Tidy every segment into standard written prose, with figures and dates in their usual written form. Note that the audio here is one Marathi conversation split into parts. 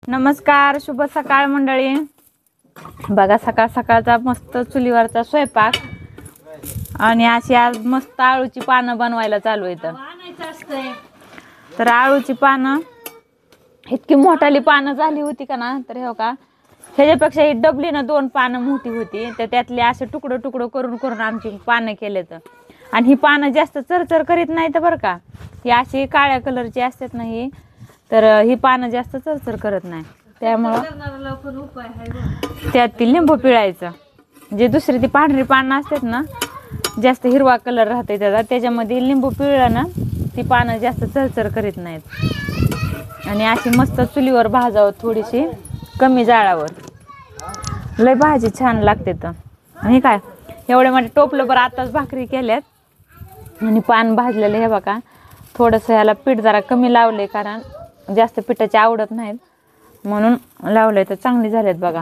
नमस्कार, शुभ सकाळ मंडळी. बघा सकाळ सकाळचा मस्त चुलीवरचा स्वयंपाक आणि अशी आज मस्त आळूची पानं बनवायला चालू आहे. तर आळूची पानं इतकी मोठाली पानं झाली होती का ना, तर हे का ह्याच्यापेक्षा ही डबली ना 2 पानं मोठी होती. तर त्यातले असे तुकडं तुकडं करून करून आमची पानं केलेत. आणि ही पानं जास्त चरचर करीत नाही तर बरं का, ही अशी काळ्या कलरची असतात ना ही, तर ही पानं जास्त चरचर करत नाही. त्यामुळं त्यात ती लिंबू पिळायचं. जे दुसरी ती पांढरी पानं असतात ना, जास्त हिरवा कलर राहते त्याचा, त्याच्यामध्ये लिंबू पिळलं ना ती पानं जास्त चरचर करीत नाहीत. आणि अशी मस्त चुलीवर भाजावं, थोडीशी कमी जाळावर, लय भाजी छान लागते. तर आणि काय एवढे म्हणजे टोपलं बरं आताच भाकरी केल्यात आणि पान भाजलेलं. हे बघा थोडंसं ह्याला पीठ जरा कमी लावले, कारण जास्त पिठाचे आवडत नाहीत म्हणून लावलंय. तर चांगली झालेत बघा.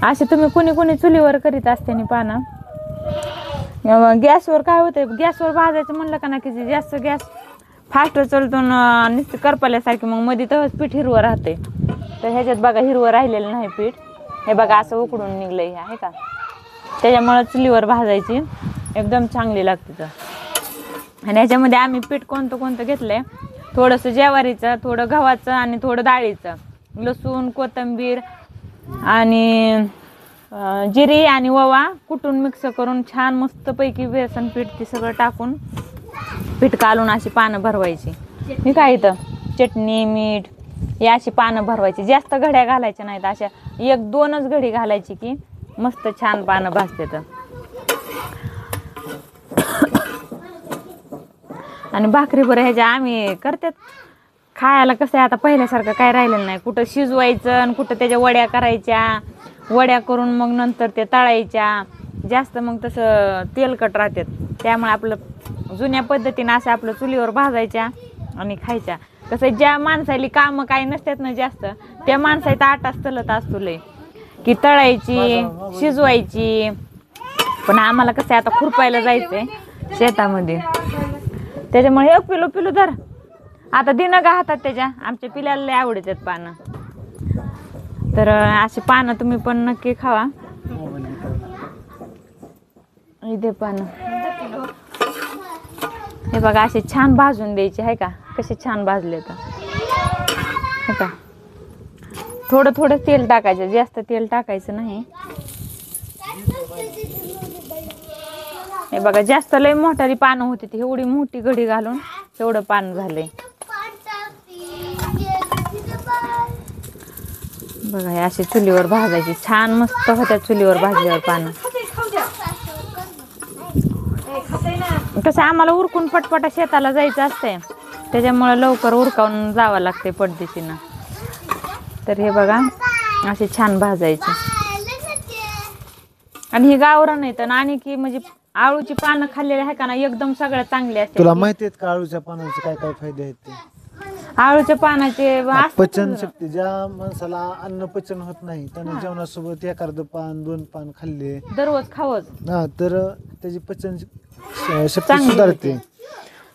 असे तुम्ही कोणी कोणी चुलीवर करीत असते नि पानं. गॅसवर काय होतंय, गॅसवर भाजायचं म्हणलं का ना की जास्त गॅस फास्ट चलतो नुसतं करपल्यासारखी, मग मध्ये तहच पीठ हिरवं राहते. तर ह्याच्यात बघा हिरवं राहिलेलं नाही पीठ. हे बघा असं उकडून निघलंय आहे का, त्याच्यामुळं चुलीवर भाजायची एकदम चांगली लागते. तर आणि ह्याच्यामध्ये आम्ही पीठ कोणतं कोणतं घेतलंय, थोडंसं ज्वारीचं, थोडं गव्हाचं आणि थोडं डाळीचं, लसूण, कोथिंबीर आणि जिरी आणि ओवा कुटून मिक्स करून छान मस्तपैकी बेसन पीठ ते सगळं टाकून पीठ कालून अशी पानं भरवायची. मी काय इथं चटणी मीठ हे अशी पानं भरवायची. जास्त घड्या घालायच्या नाहीत, अशा 1-2च घडी घालायची की मस्त छान पानं भाजते. तर आणि भाकरी बरं ह्याच्या आम्ही करतात खायला. कसं आहे आता पहिल्यासारखं काय राहिलेलं नाही, कुठं शिजवायचं आणि कुठं त्याच्या वड्या करायच्या, वड्या करून मग नंतर ते तळायच्या, जास्त मग तसं तेलकट राहतात. त्यामुळे आपलं जुन्या पद्धतीनं असं आपलं चुलीवर भाजायच्या आणि खायच्या. कसं ज्या माणसाली कामं काही नसतात ना जास्त, त्या माणसाचा आटाच चलत असतो लय की तळायची शिजवायची. पण आम्हाला कसं आहे आता खुरपायला जायचंय शेतामध्ये, त्याच्यामुळे हे पिलू पिलू धर आता दिनं का हातात त्याच्या. आमच्या पिल्याला लय आवडतात पानं. तर अशी पानं तुम्ही पण नक्की खावा. इथे पानं हे बघा असे छान भाजून द्यायचे आहे का, कसे छान भाजले. तर हे का थोडं थोडं तेल टाकायचं, जास्त तेल टाकायचं नाही. हे बघा जास्त लय मोठाली पानं होती, ती एवढी मोठी घडी घालून तेवढं पान झालंय. बघा हे अशी चुलीवर भाजायची छान मस्त होत्या चुलीवर भाजल्यावर पानं. कसं आम्हाला उरकून पटपटा शेताला जायचं असतंय, त्याच्यामुळे लवकर उरकावून जावं लागते पडदिशीनं. तर हे बघा अशी छान भाजायची. आणि ही गावरान येतं ना, आणि की म्हणजे आळूची पानं खाल्लेली आहे का ना एकदम सगळ्यात चांगली असते. तुला माहिती आहेत का आळूच्या पानाचे काय काय फायदे आहेत ते? आळूच्या पानाचे पचन शक्ती, ज्या माणसाला अन्न पचन होत नाही त्याने जेवणासोबत एखादं पान 2 पान खाल्ले दररोज खावच हा तर त्याची पचन शक्ती सुधारते.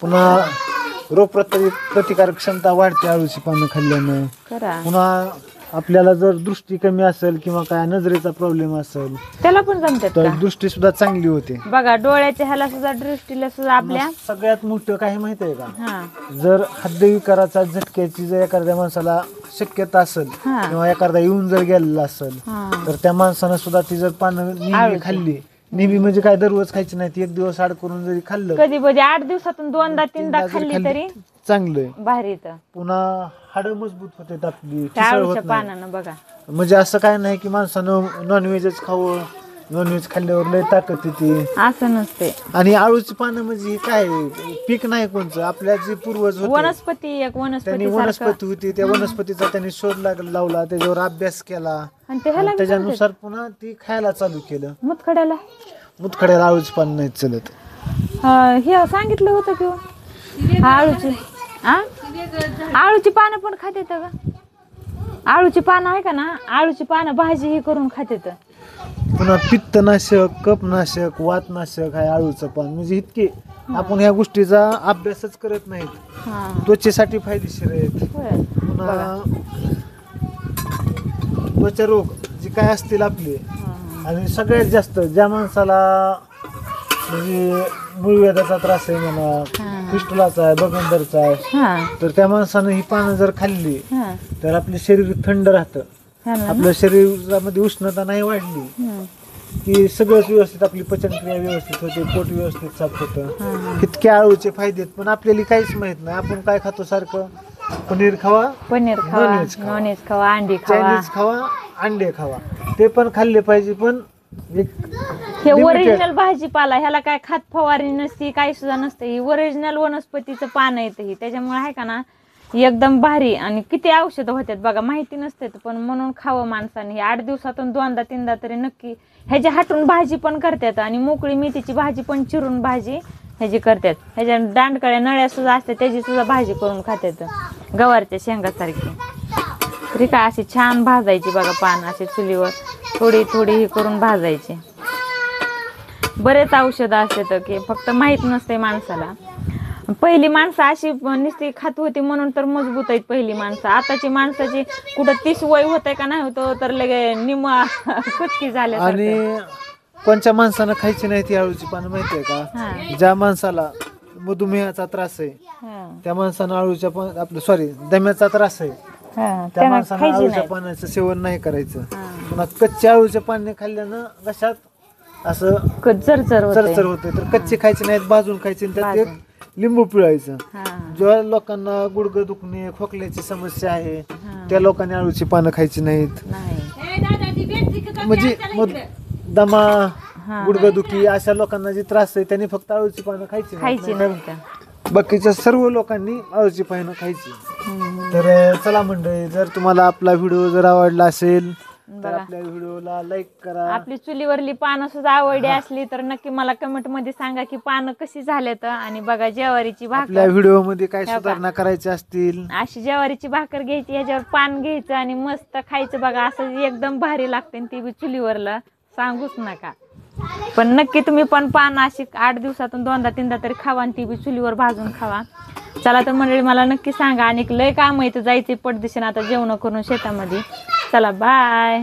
पुन्हा रोग प्रतिकारक क्षमता वाढते आळूची पानं खाल्ल्यानं. पुन्हा आपल्याला जर दृष्टी कमी असेल किंवा काय नजरेचा प्रॉब्लेम असेल त्याला पण जमतात तर दृष्टी सुद्धा चांगली होते. बघा डोळ्याच्या ह्याला सुद्धा दृष्टीला सुद्धा आपल्या. सगळ्यात मोठं काय माहिती आहे का, जर हृदयविकाराचा झटक्याची जर एखाद्या माणसाला शक्यता असेल किंवा एखादा येऊन जर गेलेला असेल तर त्या माणसानं सुद्धा ती जर पानं नेहमी खाल्ली, नेहमी म्हणजे काय दररोज खायची नाही, 1 दिवस आड करून जरी खाल्लं, कधी म्हणजे 8 दिवसातून 2दा-3दा खाल्ली तरी चांगलं भारी. तर पुन्हा हाडं मजबूत होते आपली, आळूच्या पानानं बघा. म्हणजे असं काय नाही की माणसानं नॉनव्हेजच खावं, नॉनव्हेज खाल्ल्यावर लय ताकद येते असं नसते. आणि आळूची पानं म्हणजे काय पीक नाही कोणचं, आपल्या जे पूर्वज होते वनस्पती, एक त्यांनी वनस्पती होती, त्या वनस्पतीचा त्यांनी शोध लावला, त्याच्यावर अभ्यास केला आणि त्याच्यानुसार पुन्हा ती खायला चालू केलं. मुतखड्याला आळूची पानं नाही चलत. हे सांगितलं होतं किंवा आळूची पानं पण खाते का. आळूची पानं आहे का ना, आळूची पानं भाजी ही करून खाते. पुन्हा पित्तनाशक, कफनाशक, वातनाशक आहे आळूचं पान. म्हणजे इतके आपण ह्या गोष्टीचा अभ्यासच करत नाहीत. त्वचेसाठी फायदेशीर आहेत. पुन्हा त्वचा रोग जे काय असतील आपले, आणि सगळ्यात जास्त ज्या माणसाला म्हणजे मूळव्याधाचा त्रास आहे म्हणा, पिस्टलाचा आहे, बगंदरचा आहे, तर त्या माणसानं ही पानं जर खाल्ली तर आपले शरीर थंड राहतं. आपल्या शरीरामध्ये उष्णता नाही वाढली की सगळंच व्यवस्थित, आपली पचनक्रिया व्यवस्थित होते, पोट व्यवस्थित साफ होतं. इतके आळूचे फायदे आहेत, पण आपल्याला काहीच माहित नाही. आपण काय खातो सारखं, पनीर खावा, नॉनव्हेज खावा, अंडी खावा, चायनीज खावा, अंडे खावा. ते पण खाल्ले पाहिजे, पण हे ओरिजिनल भाजीपाला, ह्याला काय खात फवारणी नसती, काही सुद्धा नसतं. ही ओरिजिनल वनस्पतीचं पान येतं ही, त्याच्यामुळे आहे का ना एकदम भारी. आणि किती औषधं होतात बघा, माहिती नसते, पण म्हणून खावं माणसाने. 8 दिवसातून 2दा 3दा तरी नक्की ह्याची हाटून भाजी पण करतात, आणि मोकळी मेथीची भाजी पण चिरून भाजी ह्याची करतात. ह्याच्या दांडकळ्या नळ्या सुद्धा असतात, त्याची सुद्धा भाजी करून खातात, गवारच्या शेंगासारखी. तरी काय अशी छान भाजायची बघा पान, असे चुलीवर थोडी थोडी हे करून भाजायची. बरेच औषधं असतात की फक्त माहित नसते माणसाला. पहिली माणसं अशी नुसती खात होती म्हणून तर मजबूत आहेत पहिली माणसं. आताची माणसाची कुठं 30 वय होतंय का नाही होतं तर लगे निम्मा कुचकी झाल्या. आणि कोणत्या माणसानं खायची नाही ती आळूची पानं माहितीये का? ज्या माणसाला मधुमेहाचा त्रास आहे त्या माणसानं आळूच्या पान, आपलं दम्याचा त्रास आहे त्या माणसानं आळूच्या पानाचं सेवन नाही करायचं. पुन्हा कच्च्या आळूच्या पाने खाल्ल्यानं घशात असं चरचर होते, तर कच्चे खायचे नाहीत, भाजून खायचे. त्यात एक लिंबू पिळायचं. ज्या लोकांना गुडघे दुखणे, खोकल्याची समस्या आहे त्या लोकांनी आळूची पानं खायची नाहीत. म्हणजे दमा, गुडघेदुखी अशा लोकांना जे त्रास आहे त्यांनी फक्त आळूची पानं खायची नाही. बाकीच्या सर्व लोकांनी आळूची पानं खायची. तर चला मंडळी, जर तुम्हाला आपला व्हिडिओ जर आवडला असेल तर आपल्या व्हिडिओला लाईक करा. आपली चुलीवरली पानं सुद्धा आवडली असली तर नक्की मला कमेंट मध्ये सांगा की पानं कशी झालेत. आणि बघा ज्वारीची भाकर, आपल्या व्हिडिओ मध्ये काय सुधारणा करायच्या असतील, अशी ज्वारीची भाकर घ्यायची, ह्याच्यावर पान घ्यायचं आणि मस्त खायचं बघा. असं एकदम भारी लागते, ती बी चुलीवरला सांगूच नका. पण नक्की तुम्ही पण पान अशी 8 दिवसातून 2दा 3दा तरी खावा, आणि ती बी चुलीवर भाजून खावा. चला तर मंडळी, मला नक्की सांगा. आणि लय काम आहे, जायचे पटदिशीने आता जेवण करून शेतामध्ये. चला बाय.